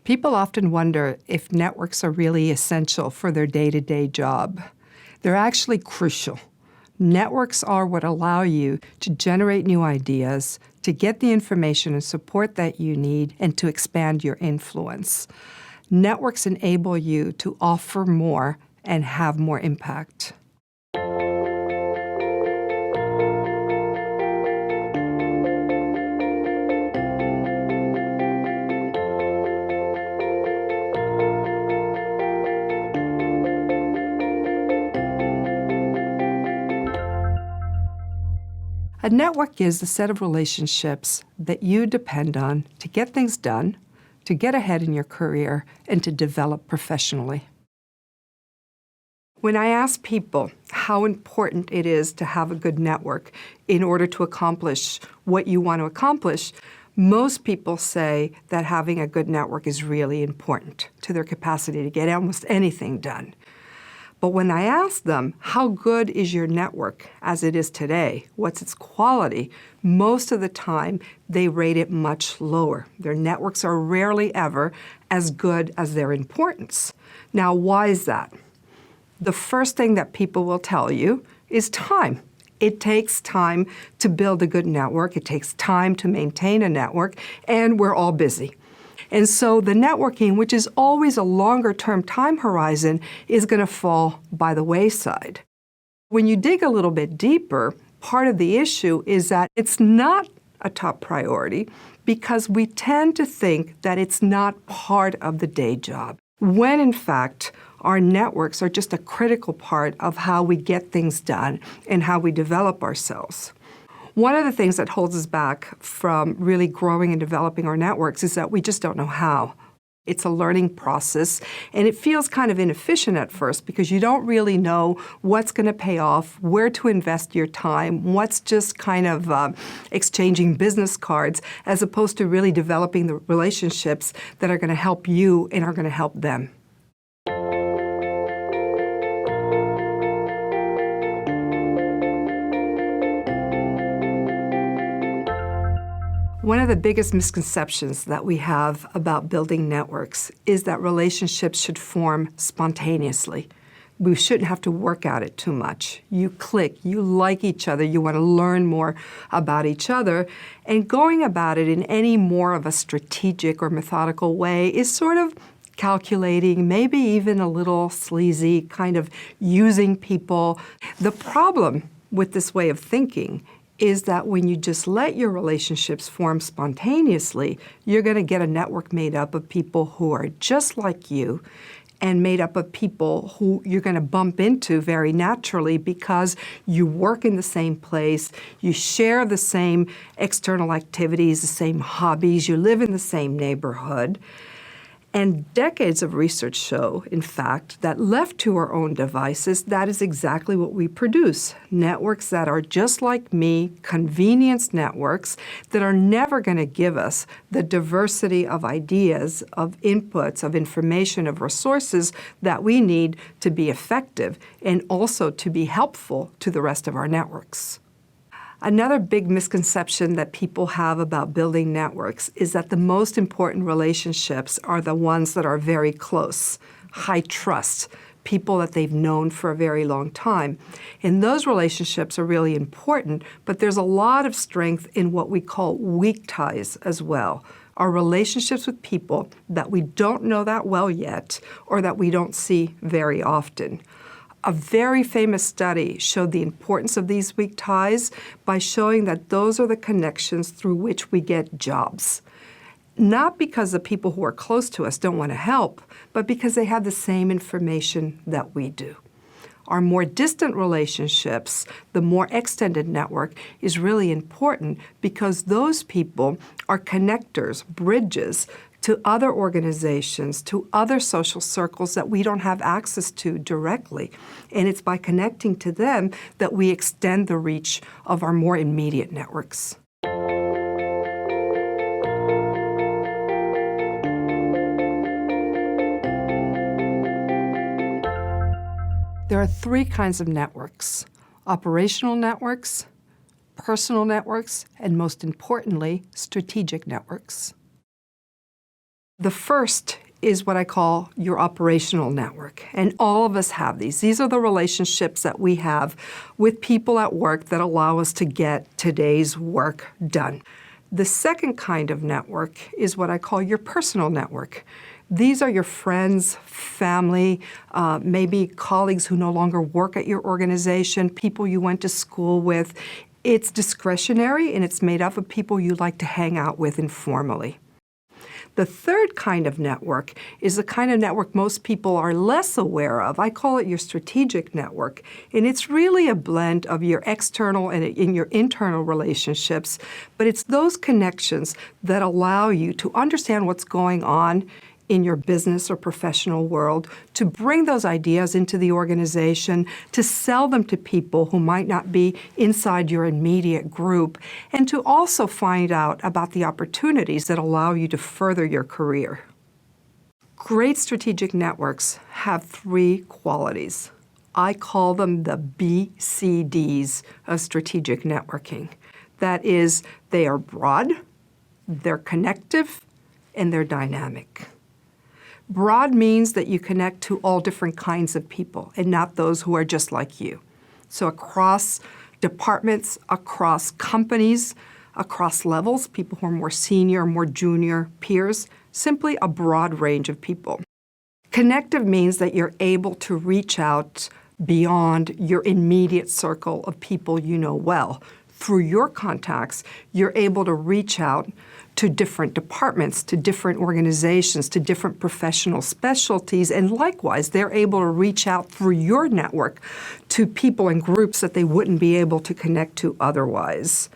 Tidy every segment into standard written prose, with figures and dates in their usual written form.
People often wonder if networks are really essential for their day-to-day job. They're actually crucial. Networks are what allow you to generate new ideas, to get the information and support that you need, and to expand your influence. Networks enable you to offer more and have more impact. A network is the set of relationships that you depend on to get things done, to get ahead in your career, and to develop professionally. When I ask people how important it is to have a good network in order to accomplish what you want to accomplish, most people say that having a good network is really important to their capacity to get almost anything done. But when I ask them, how good is your network as it is today? What's its quality? Most of the time, they rate it much lower. Their networks are rarely ever as good as their importance. Now, why is that? The first thing that people will tell you is time. It takes time to build a good network. It takes time to maintain a network, and we're all busy. And so the networking, which is always a longer-term time horizon, is going to fall by the wayside. When you dig a little bit deeper, part of the issue is that it's not a top priority because we tend to think that it's not part of the day job, when in fact our networks are just a critical part of how we get things done and how we develop ourselves. One of the things that holds us back from really growing and developing our networks is that we just don't know how. It's a learning process, and it feels kind of inefficient at first because you don't really know what's going to pay off, where to invest your time, what's just kind of exchanging business cards, as opposed to really developing the relationships that are going to help you and are going to help them. One of the biggest misconceptions that we have about building networks is that relationships should form spontaneously. We shouldn't have to work at it too much. You click, you like each other, you want to learn more about each other, and going about it in any more of a strategic or methodical way is sort of calculating, maybe even a little sleazy, kind of using people. The problem with this way of thinking is that when you just let your relationships form spontaneously, you're going to get a network made up of people who are just like you and made up of people who you're going to bump into very naturally because you work in the same place, you share the same external activities, the same hobbies, you live in the same neighborhood. And decades of research show, in fact, that left to our own devices, that is exactly what we produce. Networks that are just like me, convenience networks that are never going to give us the diversity of ideas, of inputs, of information, of resources that we need to be effective and also to be helpful to the rest of our networks. Another big misconception that people have about building networks is that the most important relationships are the ones that are very close, high trust, people that they've known for a very long time. And those relationships are really important, but there's a lot of strength in what we call weak ties as well. Our relationships with people that we don't know that well yet or that we don't see very often. A very famous study showed the importance of these weak ties by showing that those are the connections through which we get jobs. Not because the people who are close to us don't want to help, but because they have the same information that we do. Our more distant relationships, the more extended network, is really important because those people are connectors, bridges, to other organizations, to other social circles that we don't have access to directly. And it's by connecting to them that we extend the reach of our more immediate networks. There are three kinds of networks: operational networks, personal networks, and most importantly, strategic networks. The first is what I call your operational network, and all of us have these. These are the relationships that we have with people at work that allow us to get today's work done. The second kind of network is what I call your personal network. These are your friends, family, maybe colleagues who no longer work at your organization, people you went to school with. It's discretionary and it's made up of people you like to hang out with informally. The third kind of network is the kind of network most people are less aware of. I call it your strategic network, and it's really a blend of your external and your internal relationships, but it's those connections that allow you to understand what's going on in your business or professional world, to bring those ideas into the organization, to sell them to people who might not be inside your immediate group, and to also find out about the opportunities that allow you to further your career. Great strategic networks have three qualities. I call them the BCDs of strategic networking. That is, they are broad, they're connective, and they're dynamic. Broad means that you connect to all different kinds of people and not those who are just like you. So across departments, across companies, across levels, people who are more senior, more junior, peers, simply a broad range of people. Connective means that you're able to reach out beyond your immediate circle of people you know well. Through your contacts, you're able to reach out to different departments, to different organizations, to different professional specialties, and likewise, they're able to reach out through your network to people and groups that they wouldn't be able to connect to otherwise.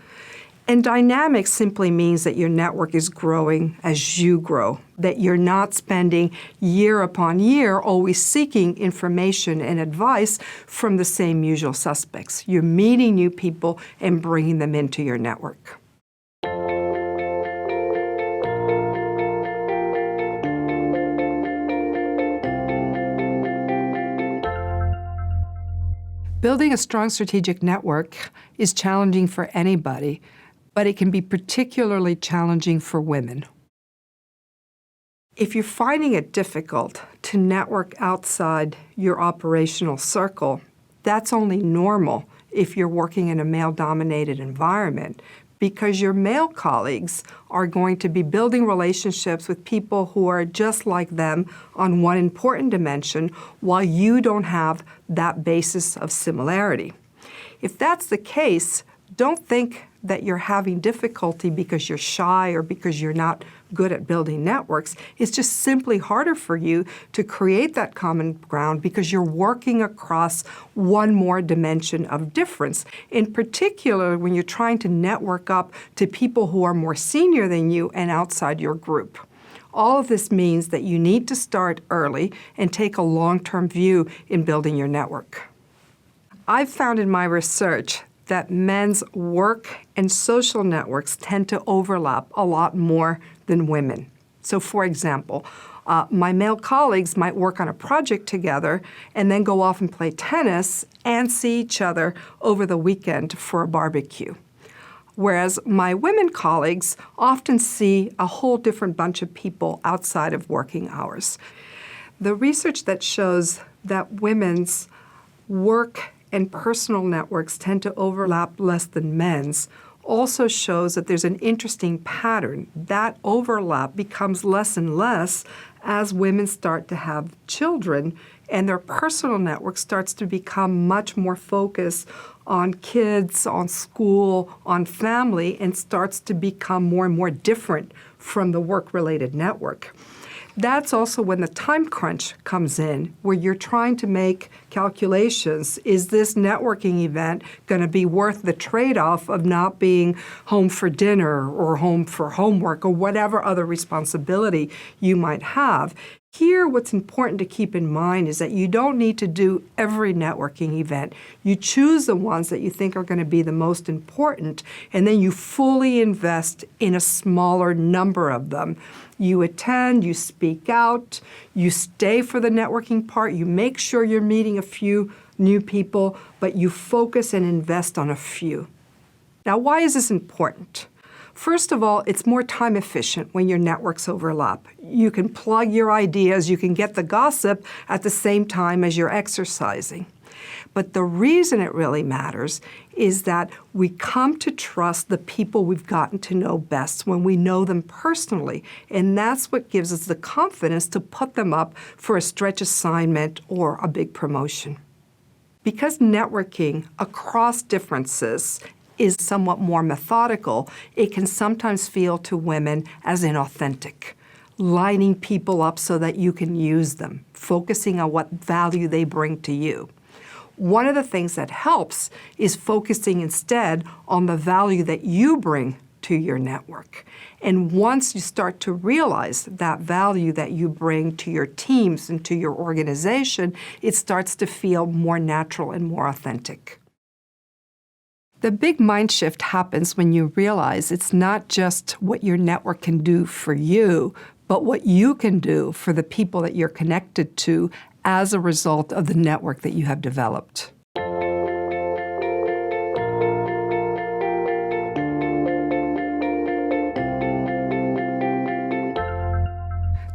And dynamic simply means that your network is growing as you grow, that you're not spending year upon year always seeking information and advice from the same usual suspects. You're meeting new people and bringing them into your network. Building a strong strategic network is challenging for anybody, but it can be particularly challenging for women. If you're finding it difficult to network outside your operational circle, that's only normal if you're working in a male-dominated environment, because your male colleagues are going to be building relationships with people who are just like them on one important dimension, while you don't have that basis of similarity. If that's the case, don't think that you're having difficulty because you're shy or because you're not good at building networks. It's just simply harder for you to create that common ground because you're working across one more dimension of difference. In particular, when you're trying to network up to people who are more senior than you and outside your group. All of this means that you need to start early and take a long-term view in building your network. I've found in my research that men's work and social networks tend to overlap a lot more than women. So for example, my male colleagues might work on a project together and then go off and play tennis and see each other over the weekend for a barbecue. Whereas my women colleagues often see a whole different bunch of people outside of working hours. The research that shows that women's work and personal networks tend to overlap less than men's also shows that there's an interesting pattern. That overlap becomes less and less as women start to have children, and their personal network starts to become much more focused on kids, on school, on family, and starts to become more and more different from the work-related network. That's also when the time crunch comes in, where you're trying to make calculations. Is this networking event going to be worth the trade-off of not being home for dinner or home for homework or whatever other responsibility you might have? Here, what's important to keep in mind is that you don't need to do every networking event. You choose the ones that you think are going to be the most important, and then you fully invest in a smaller number of them. You attend, you speak out, you stay for the networking part, you make sure you're meeting a few new people, but you focus and invest on a few. Now, why is this important? First of all, it's more time efficient when your networks overlap. You can plug your ideas, you can get the gossip at the same time as you're exercising. But the reason it really matters is that we come to trust the people we've gotten to know best when we know them personally, and that's what gives us the confidence to put them up for a stretch assignment or a big promotion. Because networking across differences is somewhat more methodical, it can sometimes feel to women as inauthentic, lining people up so that you can use them, focusing on what value they bring to you. One of the things that helps is focusing instead on the value that you bring to your network. And once you start to realize that value that you bring to your teams and to your organization, it starts to feel more natural and more authentic. The big mind shift happens when you realize it's not just what your network can do for you, but what you can do for the people that you're connected to as a result of the network that you have developed.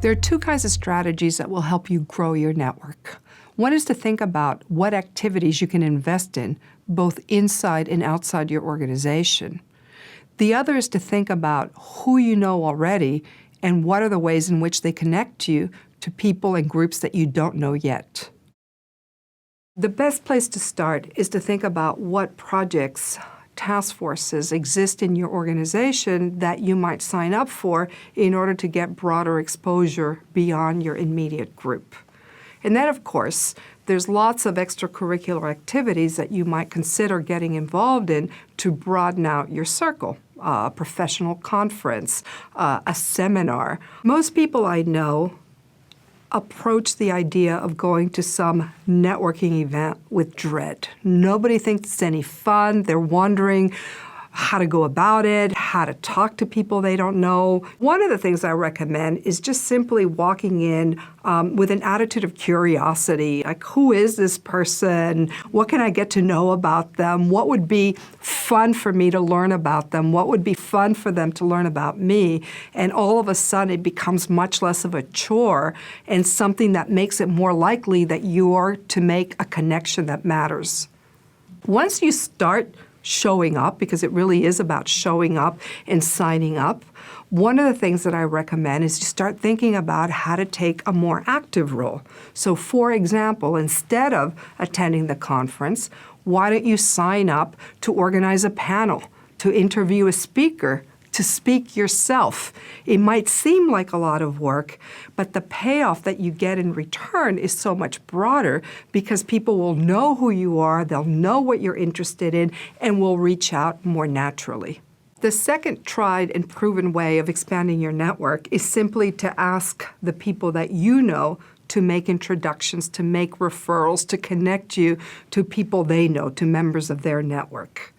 There are two kinds of strategies that will help you grow your network. One is to think about what activities you can invest in, both inside and outside your organization. The other is to think about who you know already and what are the ways in which they connect you to people and groups that you don't know yet. The best place to start is to think about what projects, task forces exist in your organization that you might sign up for in order to get broader exposure beyond your immediate group. And then, of course, there's lots of extracurricular activities that you might consider getting involved in to broaden out your circle. A professional conference, a seminar. Most people I know approach the idea of going to some networking event with dread. Nobody thinks it's any fun. They're wondering how to go about it, how to talk to people they don't know. One of the things I recommend is just simply walking in with an attitude of curiosity, like who is this person? What can I get to know about them? What would be fun for me to learn about them? What would be fun for them to learn about me? And all of a sudden it becomes much less of a chore and something that makes it more likely that you are to make a connection that matters. Once you start showing up, because it really is about showing up and signing up, one of the things that I recommend is you start thinking about how to take a more active role. So for example, instead of attending the conference, why don't you sign up to organize a panel, to interview a speaker, to speak yourself? It might seem like a lot of work, but the payoff that you get in return is so much broader because people will know who you are, they'll know what you're interested in, and will reach out more naturally. The second tried and proven way of expanding your network is simply to ask the people that you know to make introductions, to make referrals, to connect you to people they know, to members of their network.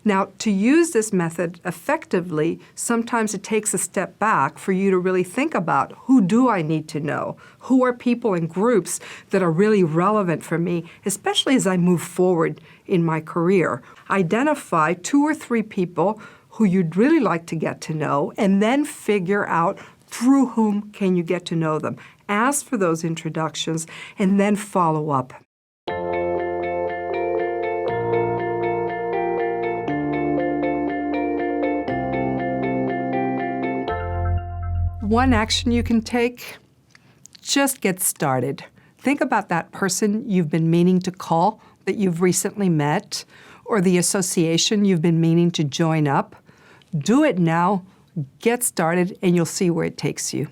Now, to use this method effectively, sometimes it takes a step back for you to really think about who do I need to know? Who are people and groups that are really relevant for me, especially as I move forward in my career? Identify 2 or 3 people who you'd really like to get to know, and then figure out through whom can you get to know them. Ask for those introductions, and then follow up. One action you can take, just get started. Think about that person you've been meaning to call that you've recently met, or the association you've been meaning to join up. Do it now, get started, and you'll see where it takes you.